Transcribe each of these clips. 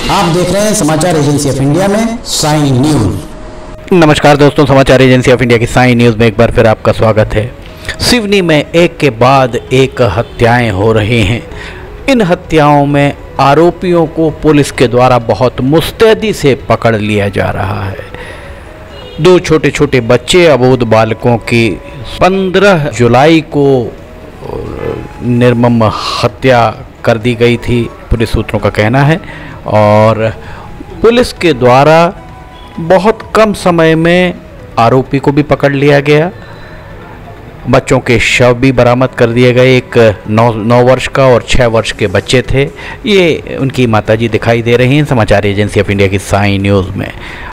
आप देख रहे हैं समाचार एजेंसी ऑफ इंडिया में साइन न्यूज। नमस्कार दोस्तों, समाचार एजेंसी ऑफ इंडिया की साइन न्यूज़ में एक बार फिर आपका स्वागत है। सिवनी में एक के बाद एक हत्याएं हो रही हैं। इन हत्याओं में आरोपियों को पुलिस के द्वारा बहुत मुस्तैदी से पकड़ लिया जा रहा है। दो छोटे छोटे बच्चे अबोध बालकों की 15 जुलाई को निर्मम हत्या कर दी गई थी, पुलिस सूत्रों का कहना है। और पुलिस के द्वारा बहुत कम समय में आरोपी को भी पकड़ लिया गया। बच्चों के शव भी बरामद कर दिए गए। एक 9 वर्ष का और 6 वर्ष के बच्चे थे। ये उनकी माताजी दिखाई दे रही हैं समाचार एजेंसी ऑफ इंडिया की साइन न्यूज़ में।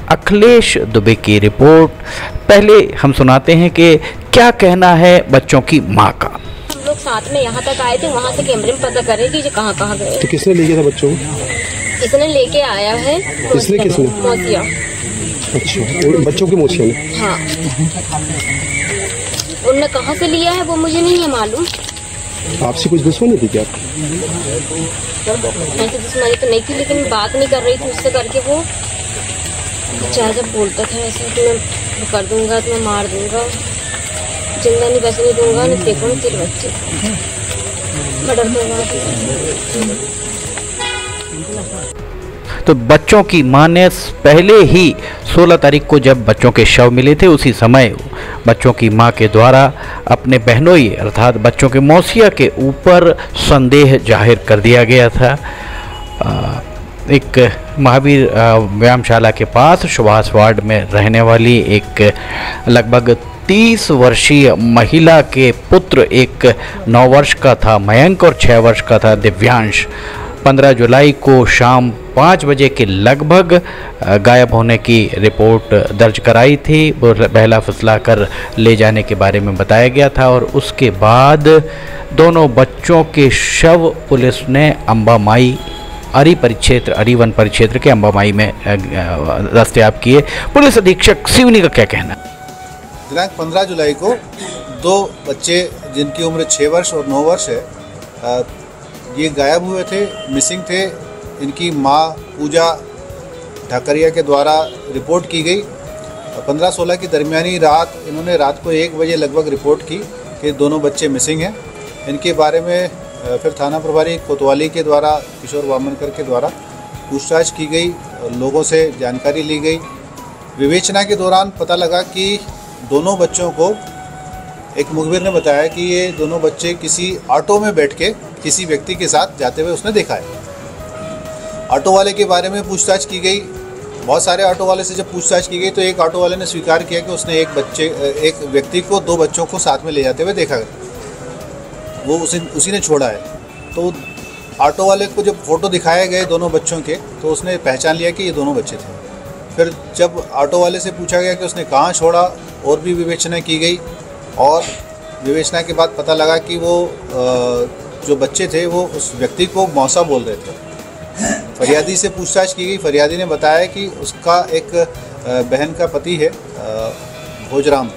अखिलेश दुबे की रिपोर्ट। पहले हम सुनाते हैं कि क्या कहना है बच्चों की माँ का। हम लोग साथ में यहाँ तक आए थे, वहाँ से कैमरे में पता करे कि कहाँ कहाँ गए। तो किसने ले गया था बच्चों को? इसने लेके आया है। किसने? मौसिया। अच्छा, और बच्चों की मौसिया ने? हाँ, उनने कहाँ से लिया है वो मुझे नहीं है मालूम। आपसे कुछ दुश्मनी थी क्या? ऐसे दुश्मनी तो नहीं थी, लेकिन बात नहीं कर रही थी उससे करके वो चाहे जब बोलता था ऐसे कि मैं कर दूंगा, तो मैं मार दूंगा, जिंदा नहीं बचने नहीं दूंगा, नहीं देखो तेरे बच्चे मर्डर करवा। तो बच्चों की मां ने पहले ही 16 तारीख को जब बच्चों के शव मिले थे, उसी समय बच्चों की मां के द्वारा अपने बहनोई अर्थात बच्चों के मौसिया के ऊपर संदेह जाहिर कर दिया गया था। एक महावीर व्यायामशाला के पास सुभाष वार्ड में रहने वाली एक लगभग 30 वर्षीय महिला के पुत्र, एक 9 वर्ष का था मयंक और 6 वर्ष का था दिव्यांश, 15 जुलाई को शाम 5 बजे के लगभग गायब होने की रिपोर्ट दर्ज कराई थी। बहला फुसला कर ले जाने के बारे में बताया गया था। और उसके बाद दोनों बच्चों के शव पुलिस ने अम्बामाई अरी वन परिक्षेत्र के अम्बामाई में दस्तयाब किए। पुलिस अधीक्षक सिवनी का क्या कहना? दिनांक 15 जुलाई को 2 बच्चे जिनकी उम्र 6 वर्ष और 9 वर्ष है, ये गायब हुए थे, मिसिंग थे। इनकी मां पूजा ढाकरिया के द्वारा रिपोर्ट की गई। 15-16 की दरमियानी रात इन्होंने रात को 1 बजे लगभग रिपोर्ट की कि दोनों बच्चे मिसिंग हैं। इनके बारे में फिर थाना प्रभारी कोतवाली के द्वारा, किशोर वामनकर के द्वारा पूछताछ की गई, लोगों से जानकारी ली गई। विवेचना के दौरान पता लगा कि दोनों बच्चों को एक मुखबिर ने बताया कि ये दोनों बच्चे किसी ऑटो में बैठ के किसी व्यक्ति के साथ जाते हुए उसने देखा है। ऑटो वाले के बारे में पूछताछ की गई। बहुत सारे ऑटो वाले से जब पूछताछ की गई तो एक ऑटो वाले ने स्वीकार किया कि उसने एक व्यक्ति को 2 बच्चों को साथ में ले जाते हुए देखा, वो उसी ने छोड़ा है। तो ऑटो वाले को जब फोटो दिखाए गए दोनों बच्चों के, तो उसने पहचान लिया कि ये दोनों बच्चे थे। फिर जब ऑटो वाले से पूछा गया कि उसने कहाँ छोड़ा, और भी विवेचना की गई। और विवेचना के बाद पता लगा कि वो जो बच्चे थे वो उस व्यक्ति को मौसा बोल रहे थे। फरियादी से पूछताछ की गई। फरियादी ने बताया कि उसका एक बहन का पति है, भोजराम,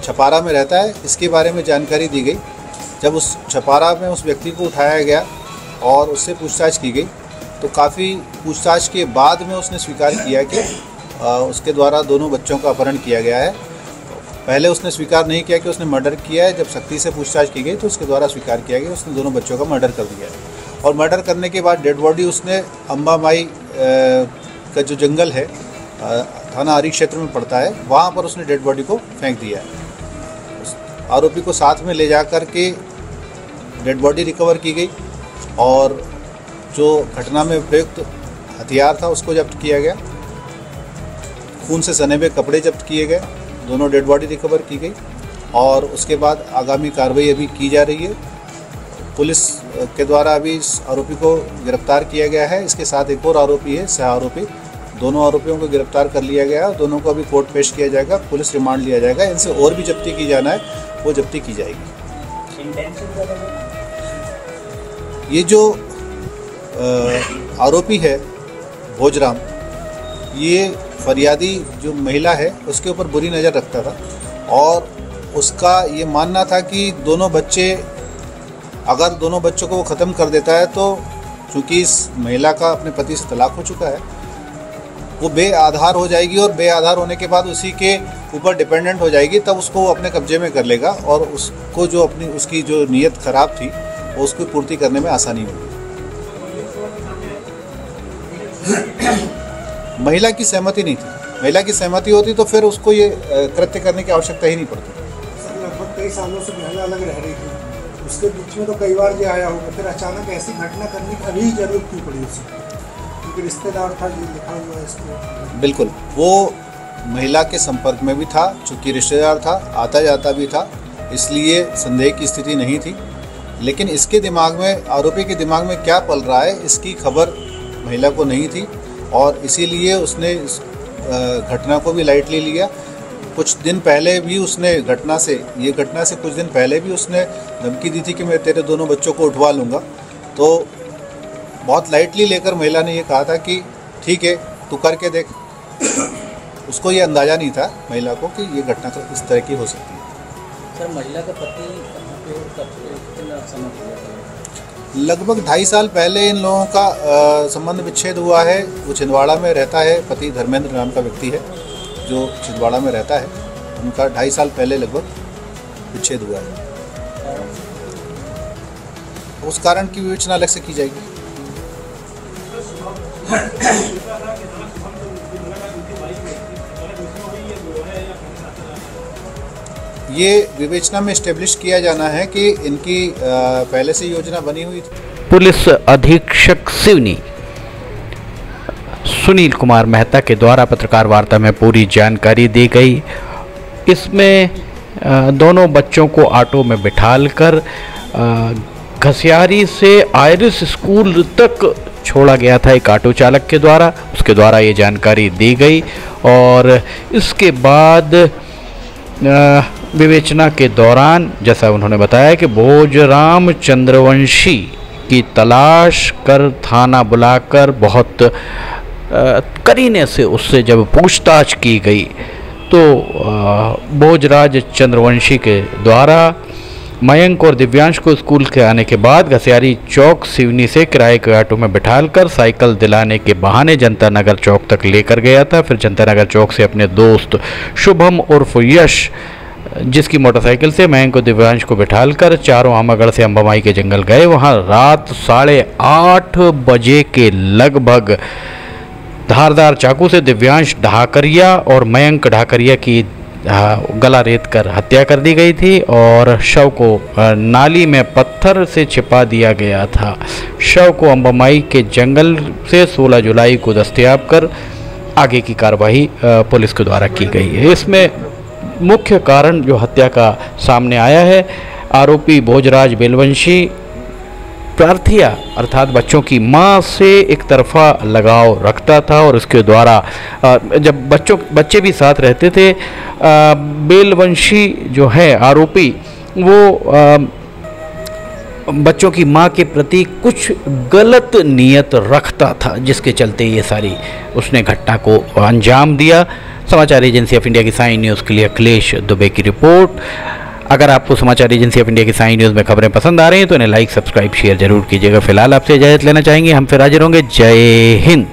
छपारा में रहता है। इसके बारे में जानकारी दी गई। जब उस छपारा में उस व्यक्ति को उठाया गया और उससे पूछताछ की गई, तो काफ़ी पूछताछ के बाद में उसने स्वीकार किया कि उसके द्वारा दोनों बच्चों का अपहरण किया गया है। पहले उसने स्वीकार नहीं किया कि उसने मर्डर किया है। जब सख्ती से पूछताछ की गई तो उसके द्वारा स्वीकार किया गया उसने दोनों बच्चों का मर्डर कर दिया है। और मर्डर करने के बाद डेड बॉडी उसने अम्बामाई का जो जंगल है, थाना आरी क्षेत्र में पड़ता है, वहाँ पर उसने डेड बॉडी को फेंक दिया है। आरोपी को साथ में ले जा कर के डेड बॉडी रिकवर की गई और जो घटना में प्रयुक्त हथियार था उसको जब्त किया गया। खून से सने हुए कपड़े जब्त किए गए। दोनों डेड बॉडी रिकवर की गई और उसके बाद आगामी कार्रवाई अभी की जा रही है। पुलिस के द्वारा अभी इस आरोपी को गिरफ्तार किया गया है। इसके साथ एक और आरोपी है, सह आरोपी। दोनों आरोपियों को गिरफ्तार कर लिया गया है। दोनों को अभी कोर्ट पेश किया जाएगा, पुलिस रिमांड लिया जाएगा। इनसे और भी जब्ती की जाना है, वो जब्ती की जाएगी। ये जो आरोपी है भोजराम, ये फरियादी जो महिला है उसके ऊपर बुरी नज़र रखता था और उसका ये मानना था कि दोनों बच्चे, अगर दोनों बच्चों को वो ख़त्म कर देता है तो चूँकि इस महिला का अपने पति से तलाक हो चुका है, वो बेआधार हो जाएगी और बेआधार होने के बाद उसी के ऊपर डिपेंडेंट हो जाएगी, तब उसको वो अपने कब्जे में कर लेगा और उसको जो उसकी जो नीयत खराब थी वो उसको पूर्ति करने में आसानी होगी। महिला की सहमति नहीं थी। महिला की सहमति होती तो फिर उसको ये कृत्य करने की आवश्यकता ही नहीं पड़ती। सर, लगभग कई सालों से महिला अलग रह रही थी, उसके बीच में तो कई बार ये आया होगा, फिर अचानक ऐसी घटना करने की अभी जरूरत क्यों पड़ी उसे? क्योंकि रिश्तेदार था, ये लिखा हुआ है इसको। बिल्कुल, वो महिला के संपर्क में भी था, चूँकि रिश्तेदार था, आता जाता भी था, इसलिए संदेह की स्थिति नहीं थी। लेकिन इसके दिमाग में, आरोपी के दिमाग में क्या पल रहा है, इसकी खबर महिला को नहीं थी और इसीलिए उसने इस घटना को भी लाइटली लिया। कुछ दिन पहले भी उसने घटना से कुछ दिन पहले भी उसने धमकी दी थी कि मैं तेरे दोनों बच्चों को उठवा लूँगा। तो बहुत लाइटली लेकर महिला ने ये कहा था कि ठीक है, तू करके देख। उसको ये अंदाज़ा नहीं था महिला को कि ये घटना तो इस तरह की हो सकती है। सर, महिला का पति कहाँ पे और कब कितना समय हुआ? लगभग 2.5 साल पहले इन लोगों का संबंध विच्छेद हुआ है। वो छिंदवाड़ा में रहता है, पति धर्मेंद्र नाम का व्यक्ति है जो छिंदवाड़ा में रहता है। उनका 2.5 साल पहले लगभग विच्छेद हुआ है। उस कारण की विवेचना अलग से की जाएगी। ये विवेचना में एस्टेब्लिश किया जाना है कि इनकी पहले से योजना बनी हुई थी। पुलिस अधीक्षक सिवनी सुनील कुमार मेहता के द्वारा पत्रकार वार्ता में पूरी जानकारी दी गई। इसमें दोनों बच्चों को ऑटो में बिठालकर घसियारी से आयरिस स्कूल तक छोड़ा गया था एक ऑटो चालक के द्वारा। उसके द्वारा ये जानकारी दी गई और इसके बाद विवेचना के दौरान जैसा उन्होंने बताया कि भोजराम चंद्रवंशी की तलाश कर थाना बुलाकर बहुत करीने से उससे जब पूछताछ की गई तो भोजराज चंद्रवंशी के द्वारा मयंक और दिव्यांश को स्कूल के आने के बाद घसियारी चौक सिवनी से किराए के ऑटो में बिठालकर साइकिल दिलाने के बहाने जनता नगर चौक तक लेकर गया था। फिर जनता नगर चौक से अपने दोस्त शुभम उर्फ यश, जिसकी मोटरसाइकिल से मयंक और दिव्यांश को बिठालकर चारों आमागढ़ से अंबामाई के जंगल गए। वहां रात 8:30 बजे के लगभग धारदार चाकू से दिव्यांश ढाकरिया और मयंक ढाकरिया की गला रेत कर हत्या कर दी गई थी और शव को नाली में पत्थर से छिपा दिया गया था। शव को अंबामाई के जंगल से 16 जुलाई को दस्तयाब कर आगे की कार्रवाई पुलिस के द्वारा की गई है। इसमें मुख्य कारण जो हत्या का सामने आया है, आरोपी भोजराज बेलवंशी प्रार्थिया अर्थात बच्चों की मां से एक तरफा लगाव रखता था और उसके द्वारा जब बच्चे भी साथ रहते थे, बेलवंशी जो है आरोपी वो बच्चों की मां के प्रति कुछ गलत नियत रखता था, जिसके चलते ये सारी उसने घटना को अंजाम दिया। समाचार एजेंसी ऑफ इंडिया की साइन न्यूज़ के लिए अखिलेश दुबे की रिपोर्ट। अगर आपको समाचार एजेंसी ऑफ इंडिया की साइन न्यूज़ में खबरें पसंद आ रही हैं तो इन्हें लाइक, सब्सक्राइब, शेयर जरूर कीजिएगा। फिलहाल आपसे इजाज़त लेना चाहेंगे, हम फिर हाजिर होंगे। जय हिंद।